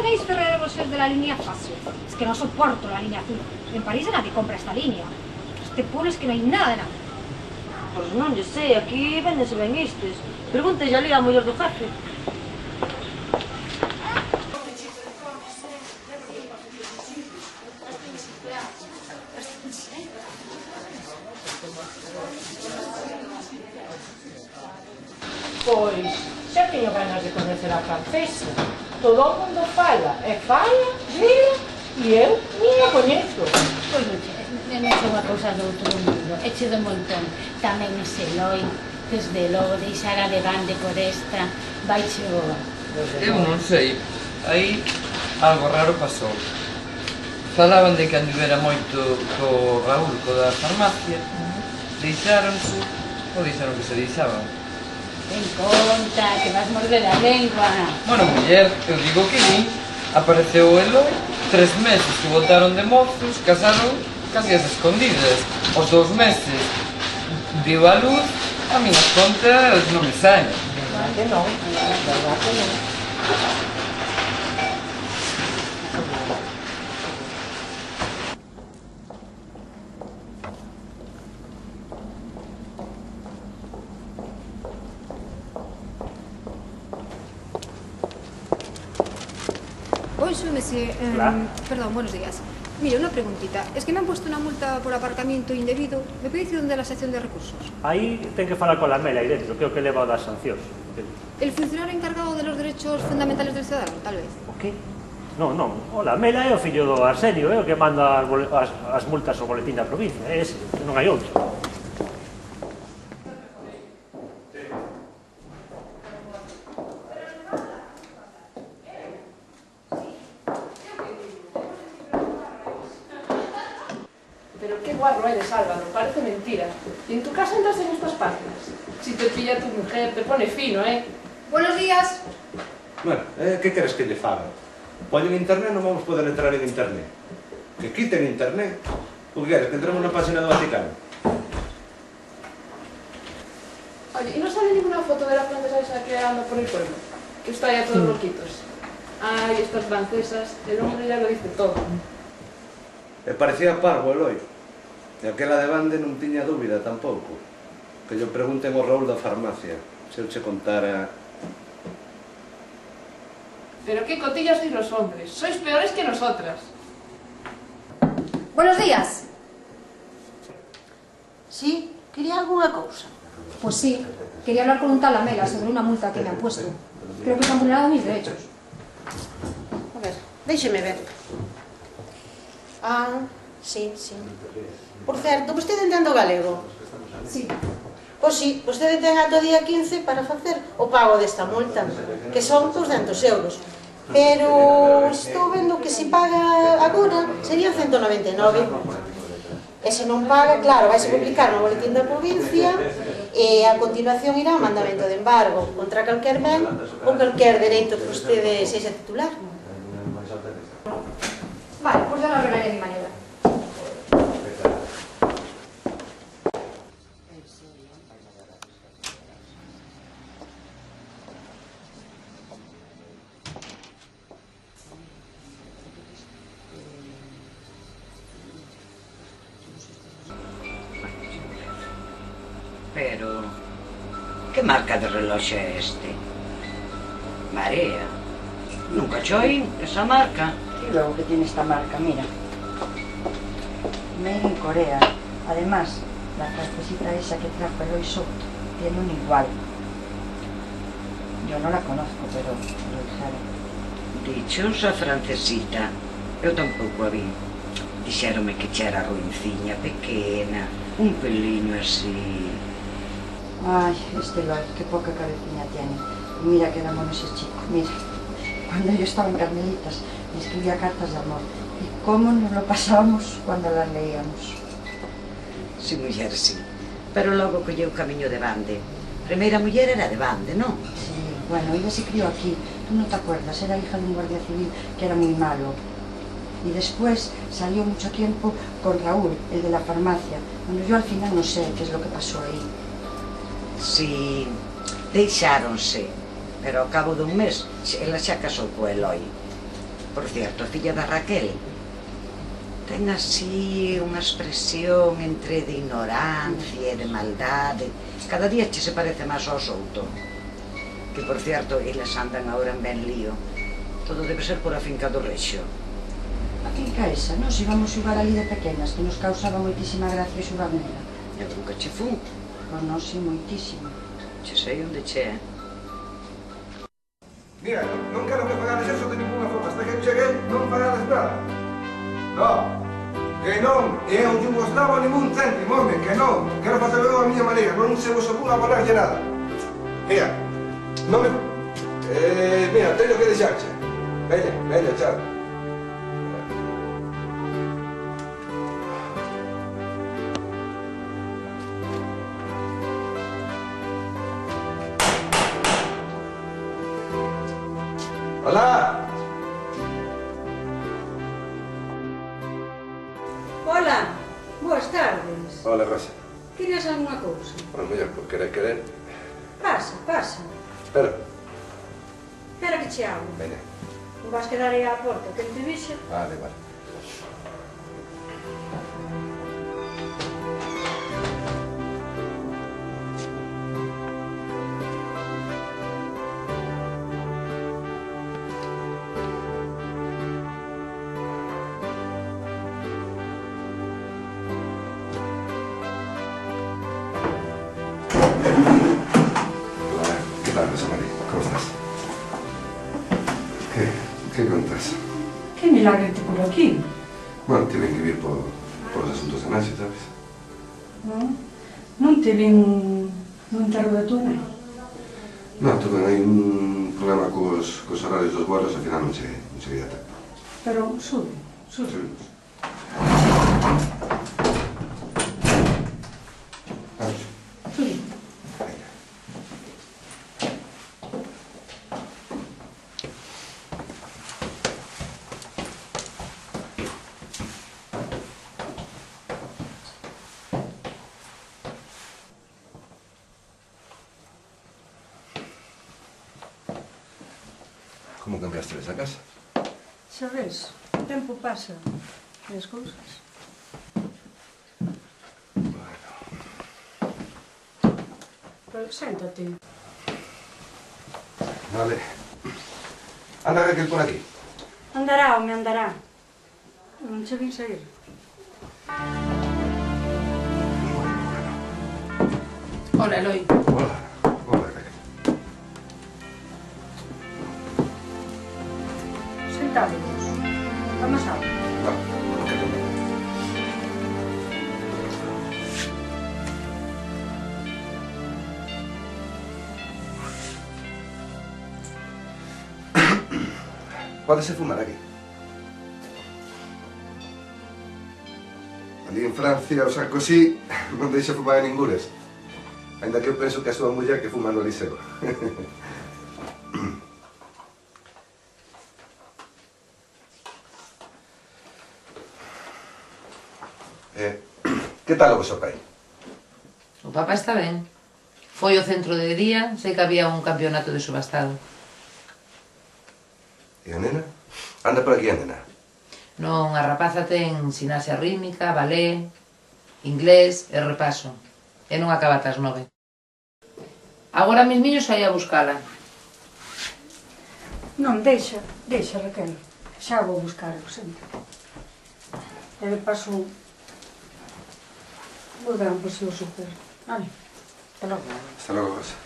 tenéis Ferrero Rocher de la línea Fasio. Es que no soporto la línea azul. En París nadie compra esta línea. Este pueblo es que no hay nada de nada. Pois non lle sei, aquí véndese ben estes. Pregúntelle ali a muller do jefe. Pois, xa teño ganas de coñecer a francesa. Todo o mundo fala, dila, e eu nin a coñezo. Pois non é unha cousa do outro mundo, eche do montón. Tamén ese Eloi, desde logo deixar a de bande por esta, vaiche boa. Eu non sei, aí algo raro pasou. Falaban de que anduvera moito co Raúl, co da farmacia, deixáronse, ou deixaron que se deixaban. Ten conta, que vas morder a lengua. Bueno, muller, eu digo que nin, apareceu o Eloi, 3 meses que voltaron de mozos, casaron casi as escondidas. Os 2 meses viu a luz, a miñas contas non me saen. Verdad que non. Bonjour, monsieur. Perdón, buenos días. Mire, una preguntita. Es que me han puesto una multa por aparcamiento indebido. ¿Me puede decir dónde es la sección de recursos? Aí ten que falar con la Mela aí dentro, que é o que leva das sancións. ¿El funcionario encargado de los derechos fundamentales del ciudadano, tal vez? O que? Non, non. Ola, Mela é o fillo do Arsenio, é o que manda as multas ao boletín da provincia. É ese, non hai outro. Pero qué guarro eres, Álvaro, parece mentira. Y en tu casa entras en estas páginas. Si te pilla tu mujer, te pone fino, ¿eh? Buenos días. Bueno, que queres que lle faga? Poñen internet, non vamos poder entrar en internet. Que quiten internet. O que queres, que entremos na página do Vaticano? Oye, ¿y no sale ninguna foto de la francesa esa que anda por el pueblo? Que está ya todos loquitos. Ay, estas francesas, el hombre ya lo dice todo. E parecía parvo, Eloi. E aquela de bande non tiña dúbida tampouco. Que yo pregunten ao Raúl da farmacia, se eu che contara... Pero qué cotillas sois los hombres, sois peores que nosotras. Buenos días. Sí, quería alguna cousa. Pues sí, quería hablar con un tal Lamela sobre una multa que me han puesto. Creo que se han vulnerado mis derechos. A ver, déxeme ver. Ah, sí, sí. Por certo, vostede entende o galego? Sí. Pois sí, vostede ten ata o día 15 para facer o pago desta multa, que son 200 euros. Pero estou vendo que se paga agora serían 199. E se non paga, claro, vai se publicar no boletín da provincia e a continuación irá ao mandamento de embargo contra calquer ben ou calquer dereito que vostede sexa titular. Vale, pues ya lo arreglaré de mi manera. Pero... que marca de reloxo é este? Marea. Nunca choín esa marca. Y luego que tiene esta marca, mira. Made in Corea. Además, la frasecita esa que trajo el Oiso tiene un igual. Yo no la conozco, pero lo dijeron. Dichosa francesita. Eu tampouco a vi. Dixéronme que xa era ruinciña, pequena, un peliño así. Ay, este Eloy, qué poca cabecilla tiene. Y mira que era mono ese chico, mira. Cuando yo estaba en Carmelitas, me escribía cartas de amor. Y cómo nos lo pasábamos cuando las leíamos. Si, muller, sí. Pero logo colleu camiño de bande. Primeira muller era de bande, non? Sí, bueno, ella se crió aquí. Tú no te acuerdas, era hija de un guardia civil que era muy malo. Y después salió mucho tiempo con Raúl, el de la farmacia. Bueno, yo al final no sé qué es lo que pasó ahí. Si, deixáronse, pero ao cabo dun mes ela xa casou co Eloi. Por cierto, a filla da Raquel ten así unha expresión entre de ignorancia e de maldade. Cada día che se parece máis ao Souto. Que, por cierto, eles andan agora en ben lío. Todo debe ser por a finca do Rexo. A finca esa, nos íbamos xogar ali de pequenas, que nos causaba moitísima gracia xogar nela. Eu nunca che fun. Pois non, si, moitísimo. Che sei onde che é. Mira, non quero que pagades eso de ninguna forma. Hasta que cheguei, non pagades nada. No, que non. E eu non vos daba ningún céntimo, home, que non. Quero facerlo a miña maneira, non se vos ocurra abolarlle nada. Mira, non me... mira, teño que deixarche. Veña, chao. Hola. Hola, boas tardes. Hola, Rosa. Querías alguna cousa? Bueno, mellor, por querer. Pasa, pasa. Espera. Espera que che abro. Veña. Non vas quedar aí á porta, que te vixe. Vale. ¿Qué tal, Rosa María? ¿Cómo estás? ¿Qué cuentas? Que milagre te por aquí. Bueno, tienen que ir por los asuntos de Nancy, ¿sabes? Non te vin no enterro de tu nai? No, tuve aí un problema cos horarios dos vuelos, al final non cheguei a tempo. Pero sube. Vamos. Sube. Como cambiaste esa casa? Xa ves, o tempo pasa e as cousas. Pero séntate. Vale. Anda Raquel por aquí. Andará, home, andará. Non che vin sair. Hola, Eloi. Hola Raquel. Sentados. Vamos a... Pódese fumar aquí. Ali en Francia o Sarkozy non deixa fumar en ningures. Ainda que eu penso que a súa muller que fuma no Liceo. Que tal o vosso pai? O papá está ben. Foi ao centro de día, sei que había un campeonato de subastado. E a nena? Anda por aquí a nena. Non, a rapaza ten gimnasia rítmica, balé, inglés e repaso. E non acaba ás 9. Agora mismiño saí a buscala. Non, deixa, Raquel. Xa vou buscar eu sempre. E de paso... vou dar un paseo super. Vale, hasta logo. Hasta logo, Rosa.